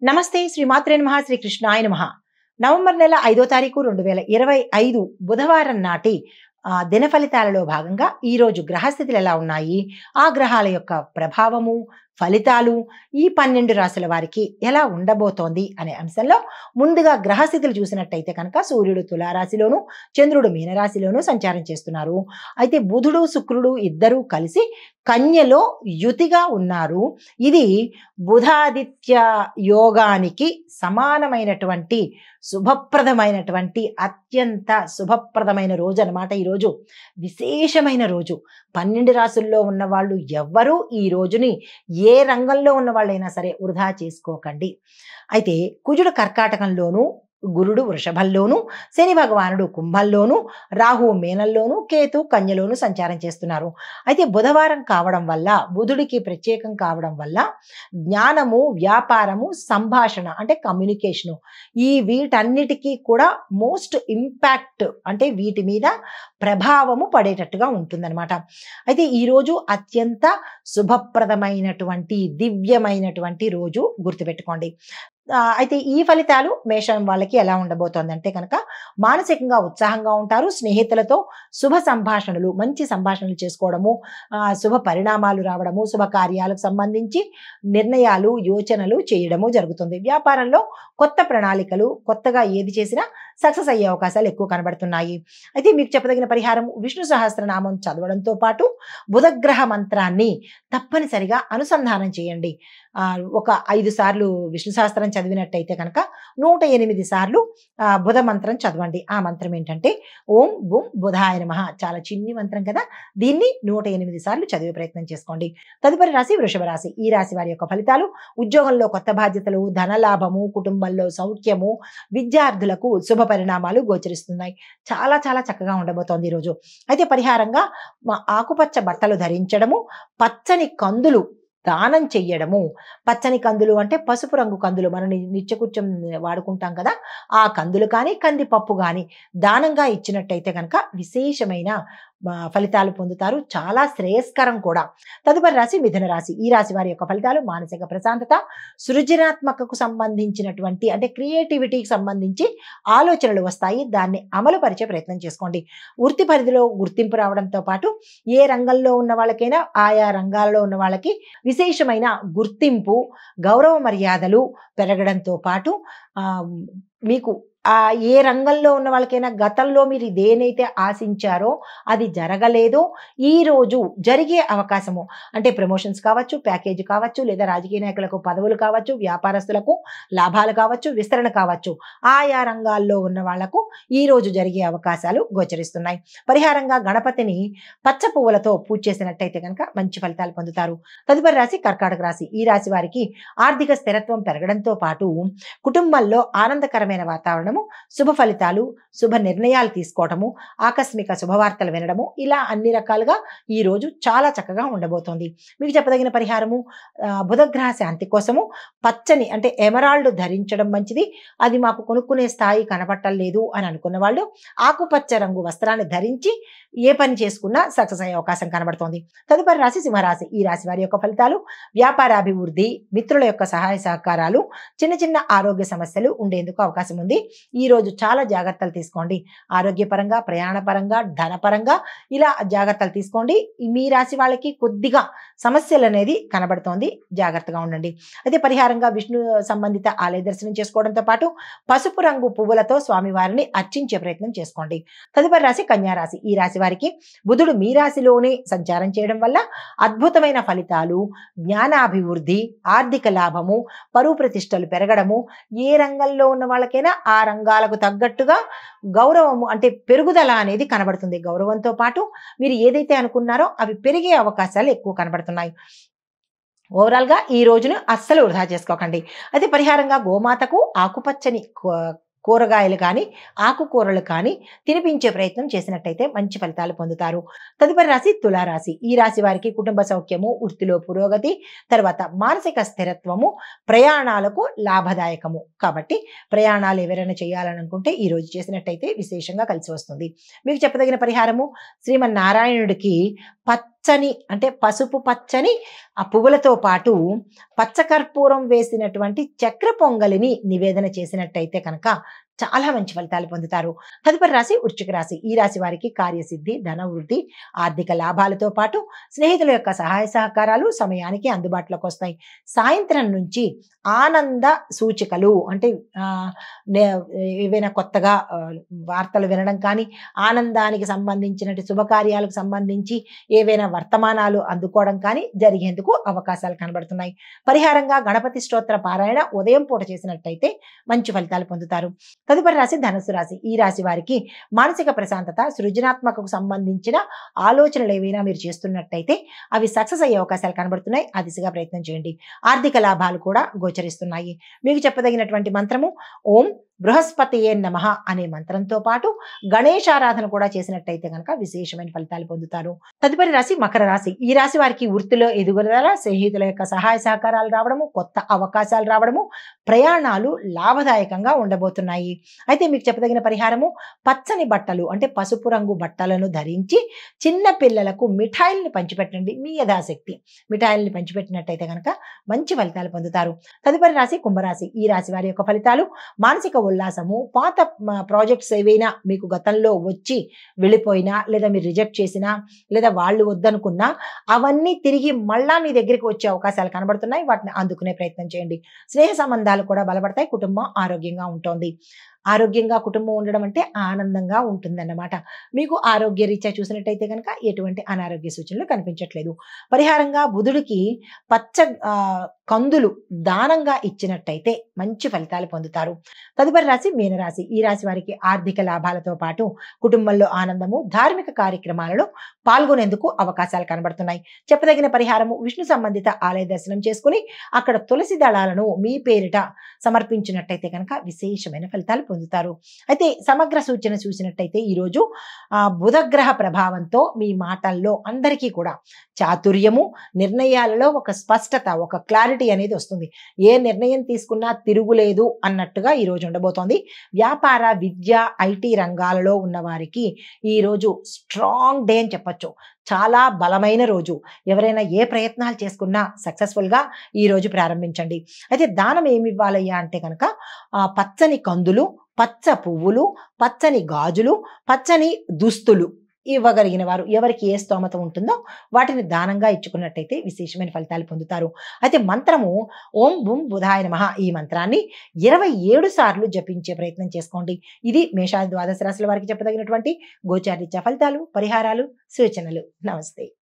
నమస్తే శ్రీమాత్రే నమః శ్రీ కృష్ణాయ నమః. నవంబర్ నెల 5వ తారీఖు 2025 బుధవారం నాటి దిన ఫలితాలలో భాగంగా ఈరోజు గ్రహస్థితులు ఎలా ఉన్నాయి, ఆ గ్రహాల యొక్క ప్రభావము, ఫలితాలు ఈ 12 రాశుల వారికి ఎలా ఉండబోతోంది అనే అంశంలో ముందుగా గ్రహస్థితులు చూసినట్టయితే కనుక సూర్యుడు తులారాశిలోను, చంద్రుడు మీనరాశిలోను సంచారం చేస్తున్నారు. అయితే బుధుడు శుక్రుడు ఇద్దరూ కలిసి కన్యలో యుతిగా ఉన్నారు. ఇది బుధాదిత్య యోగానికి సమానమైనటువంటి శుభప్రదమైనటువంటి అత్యంత శుభప్రదమైన రోజు అన్నమాట. ఈరోజు విశేషమైన రోజు. 12 రాశుల్లో ఉన్న వాళ్ళు ఎవ్వరూ ఈ రోజుని ఏ రంగంలో ఉన్న వాళ్ళైనా సరే వృధా చేసుకోకండి. అయితే కుజుడు కర్కాటకంలోను, గురుడు వృషభంలోను, శని భగవానుడు కుంభంలోను, రాహువు మీనంలోను, కేతు కన్యలోను సంచారం చేస్తున్నారు. అయితే బుధవారం కావడం వల్ల, బుధుడికి ప్రత్యేకం కావడం వల్ల జ్ఞానము, వ్యాపారము, సంభాషణ అంటే కమ్యూనికేషను ఈ వీటన్నిటికీ కూడా మోస్ట్ ఇంపాక్ట్ అంటే వీటి మీద ప్రభావము పడేటట్టుగా ఉంటుందన్నమాట. అయితే ఈరోజు అత్యంత శుభప్రదమైనటువంటి దివ్యమైనటువంటి రోజు, గుర్తుపెట్టుకోండి. అయితే ఈ ఫలితాలు మేషం వాళ్ళకి ఎలా ఉండబోతోందంటే కనుక మానసికంగా ఉత్సాహంగా ఉంటారు. స్నేహితులతో శుభ సంభాషణలు, మంచి సంభాషణలు చేసుకోవడము, శుభ పరిణామాలు రావడము, శుభ కార్యాలకు సంబంధించి నిర్ణయాలు, యోచనలు చేయడము జరుగుతుంది. వ్యాపారంలో కొత్త ప్రణాళికలు, కొత్తగా ఏది చేసినా సక్సెస్ అయ్యే అవకాశాలు ఎక్కువ కనబడుతున్నాయి. అయితే మీకు చెప్పదగిన పరిహారం విష్ణు సహస్రనామం చదవడంతో పాటు బుధగ్రహ మంత్రాన్ని తప్పనిసరిగా అనుసంధానం చేయండి. ఒక 5 సార్లు విష్ణు సహస్రం చదివినట్టయితే కనుక 108 సార్లు బుధ మంత్రం చదవండి. ఆ మంత్రం ఏంటంటే ఓం బుం బుధాయ నమః. చాలా చిన్ని మంత్రం కదా, దీన్ని 108 సార్లు చదివే ప్రయత్నం చేసుకోండి. తదుపరి రాశి వృషభ రాశి. ఈ రాశి వారి యొక్క ఫలితాలు: ఉద్యోగంలో కొత్త బాధ్యతలు, ధనలాభము, కుటుంబంలో సౌఖ్యము, విద్యార్థులకు శుభ పరిణామాలు గోచరిస్తున్నాయి. చాలా చాలా చక్కగా ఉండబోతోంది ఈరోజు. అయితే పరిహారంగా ఆకుపచ్చ బట్టలు ధరించడము, పచ్చని కందులు దానం చెయ్యడము. పచ్చని కందులు అంటే పసుపు రంగు కందులు, మనం నిత్యకృత్యం వాడుకుంటాం కదా, ఆ కందులు కానీ కందిపప్పు కానీ దానంగా ఇచ్చినట్టయితే కనుక విశేషమైన ఫలితాలు పొందుతారు. చాలా శ్రేయస్కరం కూడా. తదుపరి రాశి మిథున రాశి. ఈ రాశి వారి యొక్క ఫలితాలు: మానసిక ప్రశాంతత, సృజనాత్మకకు సంబంధించినటువంటి అంటే క్రియేటివిటీకి సంబంధించి ఆలోచనలు వస్తాయి. దాన్ని అమలు పరిచే ప్రయత్నం చేసుకోండి. వృత్తి పరిధిలో గుర్తింపు రావడంతో పాటు ఏ రంగంలో ఉన్న వాళ్ళకైనా ఆయా రంగాలలో ఉన్న వాళ్ళకి విశేషమైన గుర్తింపు, గౌరవ మర్యాదలు పెరగడంతో పాటు మీకు ఏ రంగంలో ఉన్న వాళ్ళకైనా గతంలో మీరు దేనైతే ఆశించారో అది జరగలేదో ఈ రోజు జరిగే అవకాశము, అంటే ప్రమోషన్స్ కావచ్చు, ప్యాకేజ్ కావచ్చు, లేదా రాజకీయ నాయకులకు పదవులు కావచ్చు, వ్యాపారస్తులకు లాభాలు కావచ్చు, విస్తరణ కావచ్చు, ఆయా రంగాల్లో ఉన్న వాళ్లకు ఈ రోజు జరిగే అవకాశాలు గోచరిస్తున్నాయి. పరిహారంగా గణపతిని పచ్చ పువ్వులతో పూజ చేసినట్టయితే కనుక మంచి ఫలితాలు పొందుతారు. తదుపరి రాశి కర్కాటక రాశి. ఈ రాశి వారికి ఆర్థిక స్థిరత్వం పెరగడంతో పాటు కుటుంబంలో ఆనందకరమైన వాతావరణం, శుభ ఫలితాలు, శుభ నిర్ణయాలు తీసుకోవటము, ఆకస్మిక శుభవార్తలు వినడము, ఇలా అన్ని రకాలుగా ఈ రోజు చాలా చక్కగా ఉండబోతోంది. మీకు చెప్పదగిన పరిహారము బుధగ్రహ శాంతి కోసము పచ్చని అంటే ఎమరాల్డ్ ధరించడం మంచిది. అది మాకు కొనుక్కునే స్థాయి కనపట్టలేదు అని అనుకున్న వాళ్ళు ఆకుపచ్చ రంగు వస్త్రాన్ని ధరించి ఏ పని చేసుకున్నా సక్సెస్ అయ్యే అవకాశం కనబడుతోంది. తదుపరి రాశి సింహరాశి. ఈ రాశి వారి యొక్క ఫలితాలు: వ్యాపారాభివృద్ధి, మిత్రుల యొక్క సహాయ సహకారాలు, చిన్న చిన్న ఆరోగ్య సమస్యలు ఉండేందుకు అవకాశం ఉంది. ఈ రోజు చాలా జాగ్రత్తలు తీసుకోండి. ఆరోగ్యపరంగా, ప్రయాణపరంగా, ధనపరంగా ఇలా జాగ్రత్తలు తీసుకోండి. మీ రాశి వాళ్ళకి కొద్దిగా సమస్యలు అనేది కనబడుతోంది, జాగ్రత్తగా ఉండండి. అయితే పరిహారంగా విష్ణు సంబంధిత ఆలయ దర్శనం చేసుకోవడంతో పాటు పసుపు రంగు పువ్వులతో స్వామివారిని అర్చించే ప్రయత్నం చేసుకోండి. తదుపరి రాశి కన్యా రాశి. ఈ రాశి వారికి బుధుడు మీ రాశిలోనే సంచారం చేయడం వల్ల అద్భుతమైన ఫలితాలు, జ్ఞానాభివృద్ధి, ఆర్థిక లాభము, పరువు ప్రతిష్టలు పెరగడము, ఏ రంగంలో ఉన్న వాళ్ళకైనా ఆ రంగాలకు తగ్గట్టుగా గౌరవము అంటే పెరుగుదల అనేది కనబడుతుంది. గౌరవంతో పాటు మీరు ఏదైతే అనుకున్నారో అవి పెరిగే అవకాశాలు ఎక్కువ కనబడుతున్నాయి. ఓవరాల్ గా ఈ రోజును అస్సలు వృధా చేసుకోకండి. అయితే పరిహారంగా గోమాతకు ఆకుపచ్చని కూరగాయలు కానీ, ఆకుకూరలు కానీ తినిపించే ప్రయత్నం చేసినట్టయితే మంచి ఫలితాలు పొందుతారు. తదుపరి రాశి తులారాశి. ఈ రాశి వారికి కుటుంబ సౌఖ్యము, వృత్తిలో పురోగతి, తర్వాత మానసిక స్థిరత్వము, ప్రయాణాలకు లాభదాయకము. కాబట్టి ప్రయాణాలు ఎవరైనా చేయాలని అనుకుంటే ఈ రోజు చేసినట్టయితే విశేషంగా కలిసి వస్తుంది. మీకు చెప్పదగిన పరిహారము: శ్రీమన్నారాయణుడికి పచ్చని అంటే పసుపు పచ్చని ఆ పువ్వులతో పాటు పచ్చకర్పూరం వేసినటువంటి చక్ర పొంగలిని నివేదన చేసినట్టయితే కనుక చాలా మంచి ఫలితాలు పొందుతారు. తదుపరి రాశి వృశ్చిక రాశి. ఈ రాశి వారికి కార్యసిద్ధి, ధనవృద్ధి, ఆర్థిక లాభాలతో పాటు స్నేహితుల యొక్క సహాయ సహకారాలు సమయానికి అందుబాటులోకి వస్తాయి. సాయంత్రం నుంచి ఆనంద సూచికలు అంటే ఏవైనా కొత్తగా వార్తలు వినడం కానీ, ఆనందానికి సంబంధించినటువంటి శుభకార్యాలకు సంబంధించి ఏవైనా వర్తమానాలు అందుకోవడం కానీ జరిగేందుకు అవకాశాలు కనబడుతున్నాయి. పరిహారంగా గణపతి స్తోత్ర పారాయణ ఉదయం పూట చేసినట్టయితే మంచి ఫలితాలు పొందుతారు. తదుపరి రాశి ధనుసు రాశి. ఈ రాశి వారికి మానసిక ప్రశాంతత, సృజనాత్మకకు సంబంధించిన ఆలోచనలు ఏవైనా మీరు చేస్తున్నట్టయితే అవి సక్సెస్ అయ్యే అవకాశాలు కనబడుతున్నాయి. ఆ దిశగా ప్రయత్నం చేయండి. ఆర్థిక లాభాలు కూడా గోచరిస్తున్నాయి. మీకు చెప్పదగినటువంటి మంత్రము ఓం బృహస్పతియే నమః అనే మంత్రంతో పాటు గణేశారాధన కూడా చేసినట్టయితే కనుక విశేషమైన ఫలితాలు పొందుతారు. తదుపరి రాశి మకర రాశి. ఈ రాశి వారికి వృత్తిలో ఎదుగుదల, స్నేహితుల యొక్క సహాయ సహకారాలు రావడము, కొత్త అవకాశాలు రావడము, ప్రయాణాలు లాభదాయకంగా ఉండబోతున్నాయి. అయితే మీకు చెప్పదగిన పరిహారము పచ్చని బట్టలు అంటే పసుపు రంగు బట్టలను ధరించి చిన్న పిల్లలకు మిఠాయిల్ని పంచిపెట్టండి. మీ యథాశక్తి మిఠాయిల్ని పంచిపెట్టినట్టయితే కనుక మంచి ఫలితాలు పొందుతారు. తదుపరి రాశి కుంభరాశి. ఈ రాశి వారి యొక్క ఫలితాలు మానసిక ఉల్లాసము, పాత ప్రాజెక్ట్స్ ఏవైనా మీకు గతంలో వచ్చి వెళ్ళిపోయినా, లేదా మీరు రిజెక్ట్ చేసినా, లేదా వాళ్ళు వద్దనుకున్నా అవన్నీ తిరిగి మళ్ళా మీ దగ్గరికి వచ్చే అవకాశాలు కనబడుతున్నాయి. వాటిని అందుకునే ప్రయత్నం చేయండి. స్నేహ సంబంధాలు కూడా బలపడతాయి. కుటుంబం ఆరోగ్యంగా ఉంటుంది. ఆరోగ్యంగా కుటుంబం ఉండడం అంటే ఆనందంగా ఉంటుందన్నమాట. మీకు ఆరోగ్య రీత్యా చూసినట్టయితే కనుక ఎటువంటి అనారోగ్య సూచనలు కనిపించట్లేదు. పరిహారంగా బుధుడికి పచ్చ కందులు దానంగా ఇచ్చినట్టయితే మంచి ఫలితాలు పొందుతారు. తదుపరి రాశి మీనరాశి. ఈ రాశి వారికి ఆర్థిక లాభాలతో పాటు కుటుంబంలో ఆనందము, ధార్మిక కార్యక్రమాలలో పాల్గొనేందుకు అవకాశాలు కనబడుతున్నాయి. చెప్పదగిన పరిహారము విష్ణు సంబంధిత ఆలయ దర్శనం చేసుకుని అక్కడ తులసి దళాలను మీ పేరిట సమర్పించినట్టయితే కనుక విశేషమైన ఫలితాలు పొందుతారు. అయితే సమగ్ర సూచన చూసినట్టయితే ఈరోజు బుధగ్రహ ప్రభావంతో మీ మాటల్లో అందరికీ కూడా చాతుర్యము, నిర్ణయాలలో ఒక స్పష్టత, ఒక క్లారిటీ అనేది వస్తుంది. ఏ నిర్ణయం తీసుకున్నా తిరుగులేదు అన్నట్టుగా ఈరోజు ఉండబోతోంది. వ్యాపార, విద్య, ఐటీ రంగాలలో ఉన్న వారికి ఈరోజు స్ట్రాంగ్ డే అని చెప్పచ్చు. చాలా బలమైన రోజు. ఎవరైనా ఏ ప్రయత్నాలు చేసుకున్నా సక్సెస్ఫుల్గా ఈరోజు ప్రారంభించండి. అయితే దానం ఏమి ఇవ్వాలయ్యా అంటే కనుక పచ్చని కందులు, పచ్చ పువ్వులు, పచ్చని గాజులు, పచ్చని దుస్తులు ఇవ్వగలిగిన వారు ఎవరికి ఏ స్తోమత ఉంటుందో వాటిని దానంగా ఇచ్చుకున్నట్టయితే విశేషమైన ఫలితాలు పొందుతారు. అయితే మంత్రము ఓం బుం బుధాయ నమః ఈ మంత్రాన్ని 27 సార్లు జపించే ప్రయత్నం చేసుకోండి. ఇది మేషాది ద్వాదశ రాశుల వారికి చెప్పదగినటువంటి గోచారీత్యా ఫలితాలు, పరిహారాలు, సూచనలు. నమస్తే.